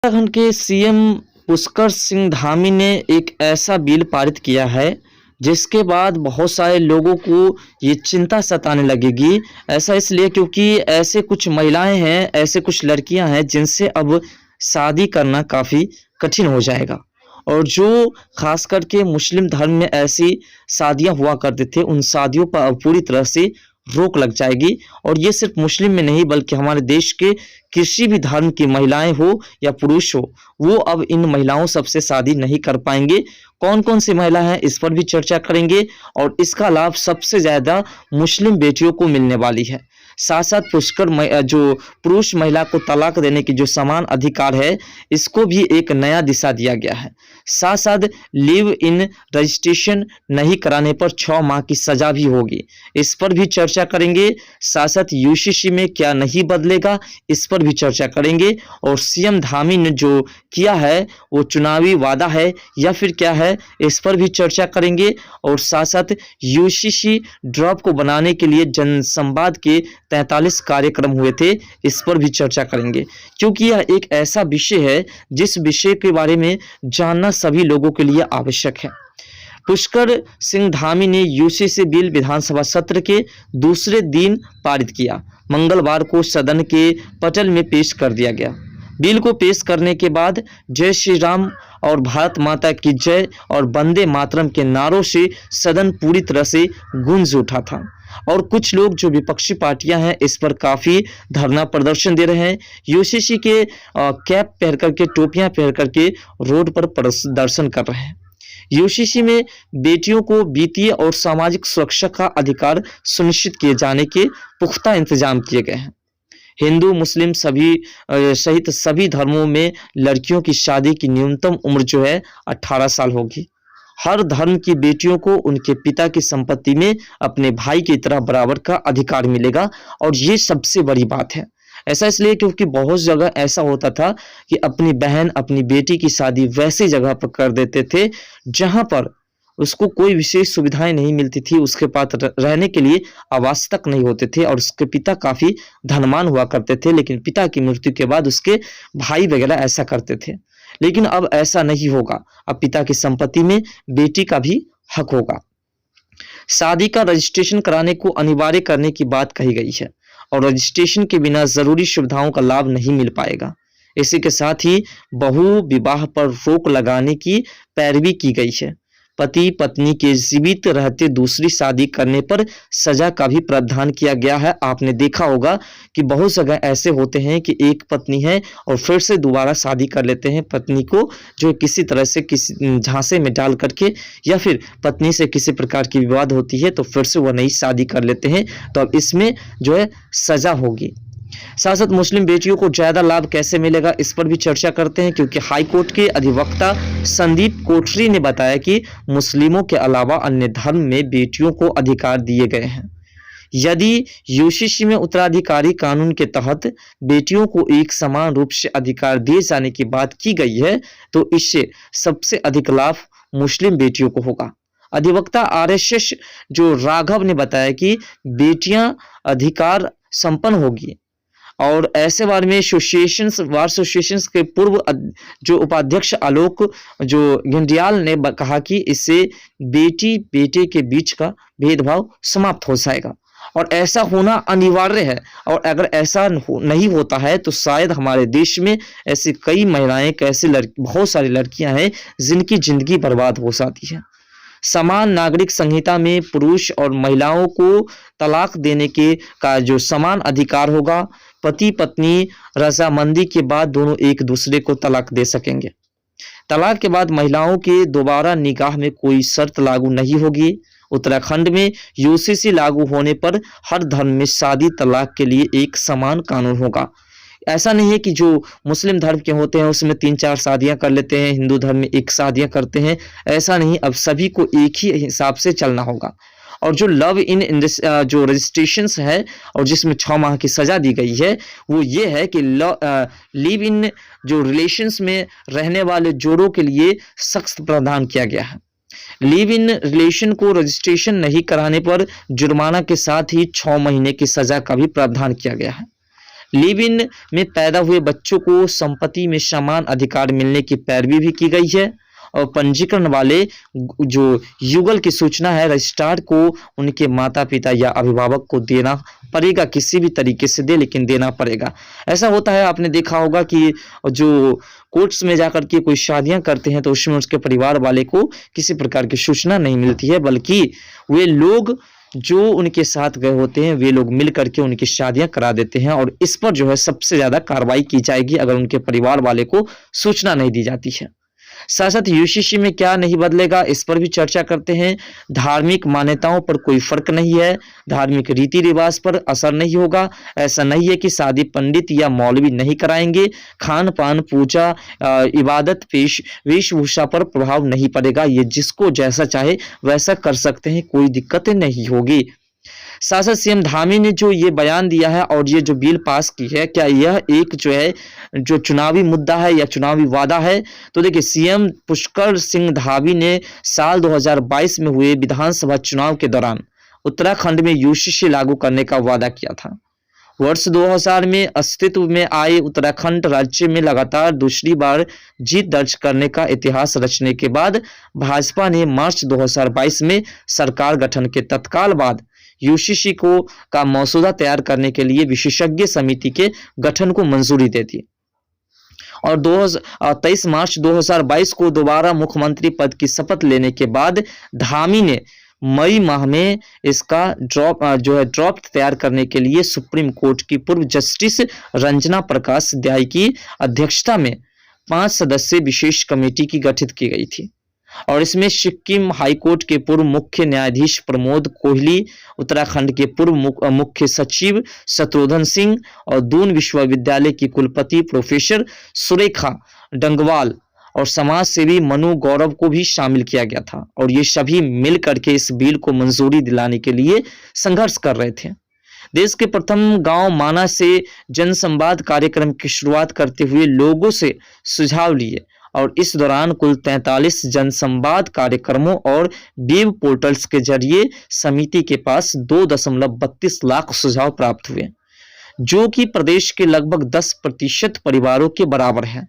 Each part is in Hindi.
उत्तराखंड के सीएम पुष्कर सिंह धामी ने एक ऐसा बिल पारित किया है जिसके बाद बहुत सारे लोगों को ये चिंता सताने लगेगी। ऐसा इसलिए क्योंकि ऐसे कुछ महिलाएं हैं, ऐसे कुछ लड़कियां हैं जिनसे अब शादी करना काफ़ी कठिन हो जाएगा। और जो खास करके मुस्लिम धर्म में ऐसी शादियां हुआ करते थे, उन शादियों पर अब पूरी तरह से रोक लग जाएगी। और ये सिर्फ मुस्लिम में नहीं बल्कि हमारे देश के किसी भी धर्म की महिलाएं हो या पुरुष हो, वो अब इन महिलाओं सबसे शादी नहीं कर पाएंगे। कौन कौन सी महिला हैं इस पर भी चर्चा करेंगे और इसका लाभ सबसे ज़्यादा मुस्लिम बेटियों को मिलने वाली है। साथ साथ जो पुरुष महिला को तलाक देने की जो समान अधिकार है, इसको भी एक नया दिशा दिया गया है। साथ साथ लिव इन रजिस्ट्रेशन नहीं कराने पर 6 माह की सजा भी होगी, इस पर भी चर्चा करेंगे। साथ साथ यूसीसी में क्या नहीं बदलेगा, इस पर भी चर्चा करेंगे। और सीएम धामी ने जो किया है वो चुनावी वादा है या फिर क्या है, इस पर भी चर्चा करेंगे। और साथ साथ यूसीसी ड्रॉप को बनाने के लिए जनसंवाद के 43 कार्यक्रम हुए थे, इस पर भी चर्चा करेंगे, क्योंकि यह एक ऐसा विषय है जिस विषय के बारे में जानना सभी लोगों के लिए आवश्यक है। पुष्कर सिंह धामी ने यूसीसी बिल विधानसभा सत्र के दूसरे दिन पारित किया। मंगलवार को सदन के पटल में पेश कर दिया गया। बिल को पेश करने के बाद जय श्री राम और भारत माता की जय और वंदे मातरम के नारों से सदन पूरी तरह से गूंज उठा था। और कुछ लोग जो विपक्षी पार्टियां हैं इस पर काफ़ी धरना प्रदर्शन दे रहे हैं। यूसीसी के कैप पहन करके, टोपियां पहन करके रोड पर प्रदर्शन कर रहे हैं। यूसीसी में बेटियों को वित्तीय और सामाजिक सुरक्षा का अधिकार सुनिश्चित किए जाने के पुख्ता इंतजाम किए गए हैं। हिंदू मुस्लिम सहित सभी धर्मों में लड़कियों की शादी की न्यूनतम उम्र जो है 18 साल होगी। हर धर्म की बेटियों को उनके पिता की संपत्ति में अपने भाई की तरह बराबर का अधिकार मिलेगा। और ये सबसे बड़ी बात है। ऐसा इसलिए क्योंकि बहुत जगह ऐसा होता था कि अपनी बहन, अपनी बेटी की शादी वैसी जगह पर कर देते थे जहां पर उसको कोई विशेष सुविधाएं नहीं मिलती थी, उसके पास रहने के लिए आवास तक नहीं होते थे और उसके पिता काफ़ी धनवान हुआ करते थे, लेकिन पिता की मृत्यु के बाद उसके भाई वगैरह ऐसा करते थे। लेकिन अब ऐसा नहीं होगा, अब पिता की संपत्ति में बेटी का भी हक होगा। शादी का रजिस्ट्रेशन कराने को अनिवार्य करने की बात कही गई है और रजिस्ट्रेशन के बिना जरूरी सुविधाओं का लाभ नहीं मिल पाएगा। इसी के साथ ही बहु विवाह पर रोक लगाने की पैरवी की गई है। पति पत्नी के जीवित रहते दूसरी शादी करने पर सजा का भी प्रावधान किया गया है। आपने देखा होगा कि बहुत जगह ऐसे होते हैं कि एक पत्नी है और फिर से दोबारा शादी कर लेते हैं पत्नी को, जो किसी तरह से किसी झांसे में डाल करके, या फिर पत्नी से किसी प्रकार की विवाद होती है तो फिर से वह नई शादी कर लेते हैं। तो अब इसमें जो है सजा होगी। साथ साथ मुस्लिम बेटियों को ज़्यादा लाभ कैसे मिलेगा, इस पर भी चर्चा करते हैं, क्योंकि हाईकोर्ट के अधिवक्ता संदीप कोठरी ने बताया कि मुस्लिमों के अलावा अन्य धर्म में बेटियों को अधिकार दिए गए हैं। यदि यूसीसी में उत्तराधिकारी कानून के तहत बेटियों को एक समान रूप से अधिकार दिए जाने की बात की गई है तो इससे सबसे अधिक लाभ मुस्लिम बेटियों को होगा। अधिवक्ता RSS जो राघव ने बताया कि बेटियां अधिकार संपन्न होगी। और ऐसे बार में बार एसोसिएशंस के पूर्व जो उपाध्यक्ष आलोक जो घिंडियाल ने कहा कि इससे बेटी बेटे के बीच का भेदभाव समाप्त हो जाएगा और ऐसा होना अनिवार्य है। और अगर ऐसा नहीं होता है तो शायद हमारे देश में ऐसी कई महिलाएं, बहुत सारी लड़कियां हैं जिनकी जिंदगी बर्बाद हो जाती है। समान नागरिक संहिता में पुरुष और महिलाओं को तलाक देने का जो समान अधिकार होगा। पति पत्नी रजामंदी के बाद दोनों एक दूसरे को तलाक दे सकेंगे। तलाक के बाद महिलाओं के दोबारा निकाह में कोई शर्त लागू नहीं होगी। उत्तराखंड में यूसीसी लागू होने पर हर धर्म में शादी तलाक के लिए एक समान कानून होगा। ऐसा नहीं है कि जो मुस्लिम धर्म के होते हैं उसमें 3-4 शादियां कर लेते हैं, हिंदू धर्म में 1 शादियां करते हैं, ऐसा नहीं। अब सभी को एक ही हिसाब से चलना होगा। और जो लव इन जो रजिस्ट्रेशंस है और जिसमें 6 माह की सजा दी गई है वो ये है कि लिव इन जो रिलेशंस में रहने वाले जोड़ों के लिए सख्त प्रावधान किया गया है। लिव इन रिलेशन को रजिस्ट्रेशन नहीं कराने पर जुर्माना के साथ ही 6 महीने की सजा का भी प्रावधान किया गया है। लिव इन में पैदा हुए बच्चों को संपत्ति में समान अधिकार मिलने की पैरवी भी की गई है और पंजीकरण वाले जो युगल की सूचना है रजिस्ट्रार को उनके माता पिता या अभिभावक को देना पड़ेगा, किसी भी तरीके से दे लेकिन देना पड़ेगा। ऐसा होता है, आपने देखा होगा कि जो कोर्ट्स में जाकर के कोई शादियां करते हैं तो उसमें उसके परिवार वाले को किसी प्रकार की सूचना नहीं मिलती है, बल्कि वे लोग जो उनके साथ गए होते हैं वे लोग मिल करके उनकी शादियां करा देते हैं और इस पर जो है सबसे ज्यादा कार्रवाई की जाएगी अगर उनके परिवार वाले को सूचना नहीं दी जाती है। साथ साथ यूसीसी में क्या नहीं बदलेगा इस पर भी चर्चा करते हैं। धार्मिक मान्यताओं पर कोई फर्क नहीं है, धार्मिक रीति रिवाज पर असर नहीं होगा। ऐसा नहीं है कि शादी पंडित या मौलवी नहीं कराएंगे। खान पान, पूजा, इबादत, वेशभूषा पर प्रभाव नहीं पड़ेगा। ये जिसको जैसा चाहे वैसा कर सकते हैं, कोई दिक्कत नहीं होगी। साथ साथ सीएम धामी ने जो ये बयान दिया है और ये जो बिल पास की है, क्या यह एक जो है जो चुनावी मुद्दा है या चुनावी वादा है? तो देखिए, सीएम पुष्कर सिंह धामी ने साल 2022 में हुए विधानसभा चुनाव के दौरान उत्तराखंड में यूसीसी लागू करने का वादा किया था। वर्ष 2000 में अस्तित्व में आए उत्तराखंड राज्य में लगातार दूसरी बार जीत दर्ज करने का इतिहास रचने के बाद भाजपा ने मार्च 2022 में सरकार गठन के तत्काल बाद यूसीसी को का मसौदा तैयार करने के लिए विशेषज्ञ समिति के गठन को मंजूरी दे दी और 23 मार्च 2022 को दोबारा मुख्यमंत्री पद की शपथ लेने के बाद धामी ने मई माह में इसका ड्राफ्ट तैयार करने के लिए सुप्रीम कोर्ट की पूर्व जस्टिस रंजना प्रकाश दयाई की अध्यक्षता में 5 सदस्यीय विशेष कमेटी की गठित की गई थी और इसमें सिक्किम हाईकोर्ट के पूर्व मुख्य न्यायाधीश प्रमोद कोहली, उत्तराखंड के पूर्व मुख्य सचिव शत्रुघ्न सिंह और दून विश्वविद्यालय की कुलपति प्रोफेसर सुरेखा डंगवाल और समाज सेवी मनु गौरव को भी शामिल किया गया था और ये सभी मिल करके इस बिल को मंजूरी दिलाने के लिए संघर्ष कर रहे थे। देश के प्रथम गांव माना से जनसंवाद कार्यक्रम की शुरुआत करते हुए लोगों से सुझाव लिए और इस दौरान कुल 43 जनसंवाद कार्यक्रमों और वेब पोर्टल्स के जरिए समिति के पास 2.32 लाख सुझाव प्राप्त हुए, जो कि प्रदेश के लगभग 10% परिवारों के बराबर है।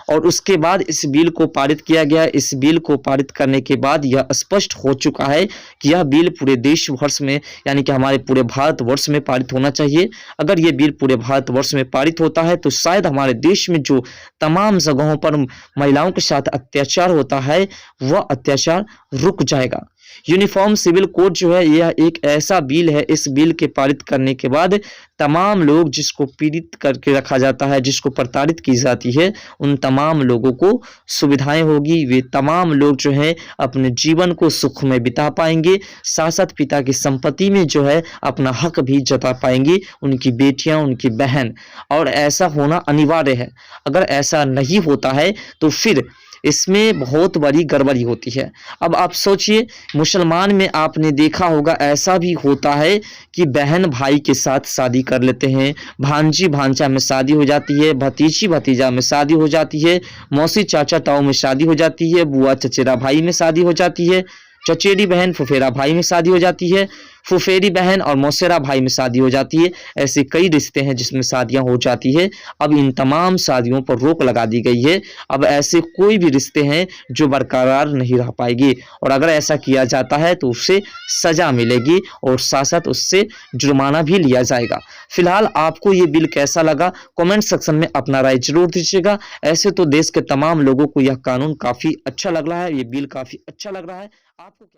और उसके बाद इस बिल को पारित किया गया। इस बिल को पारित करने के बाद यह स्पष्ट हो चुका है कि यह बिल पूरे देश वर्ष में यानी कि हमारे पूरे भारतवर्ष में पारित होना चाहिए। अगर यह बिल पूरे भारतवर्ष में पारित होता है तो शायद हमारे देश में जो तमाम जगहों पर महिलाओं के साथ अत्याचार होता है वह अत्याचार रुक जाएगा। यूनिफॉर्म सिविल कोड जो है यह एक ऐसा बिल है, इस बिल के पारित करने के बाद तमाम लोग जिसको पीड़ित करके रखा जाता है, जिसको प्रताड़ित की जाती है, उन तमाम लोगों को सुविधाएं होगी। वे तमाम लोग जो है अपने जीवन को सुख में बिता पाएंगे, साथ साथ पिता की संपत्ति में जो है अपना हक भी जता पाएंगे, उनकी बेटियां, उनकी बहन। और ऐसा होना अनिवार्य है। अगर ऐसा नहीं होता है तो फिर इसमें बहुत बड़ी गड़बड़ी होती है। अब आप सोचिए, मुसलमान में आपने देखा होगा ऐसा भी होता है कि बहन भाई के साथ शादी कर लेते हैं, भांजी भांजा में शादी हो जाती है, भतीजी भतीजा में शादी हो जाती है, मौसी चाचा ताऊ में शादी हो जाती है, बुआ चचेरा भाई में शादी हो जाती है, चचेरी बहन फुफेरा भाई में शादी हो जाती है, फुफेरी बहन और मौसेरा भाई में शादी हो जाती है। ऐसे कई रिश्ते हैं जिसमें शादियां हो जाती है। अब इन तमाम शादियों पर रोक लगा दी गई है। अब ऐसे कोई भी रिश्ते हैं जो बरकरार नहीं रह पाएगी और अगर ऐसा किया जाता है तो उससे सजा मिलेगी और साथ साथ उससे जुर्माना भी लिया जाएगा। फिलहाल आपको ये बिल कैसा लगा कमेंट सेक्शन में अपना राय जरूर दीजिएगा। ऐसे तो देश के तमाम लोगों को यह कानून काफ़ी अच्छा लग रहा है, ये बिल काफ़ी अच्छा लग रहा है। आपको क्या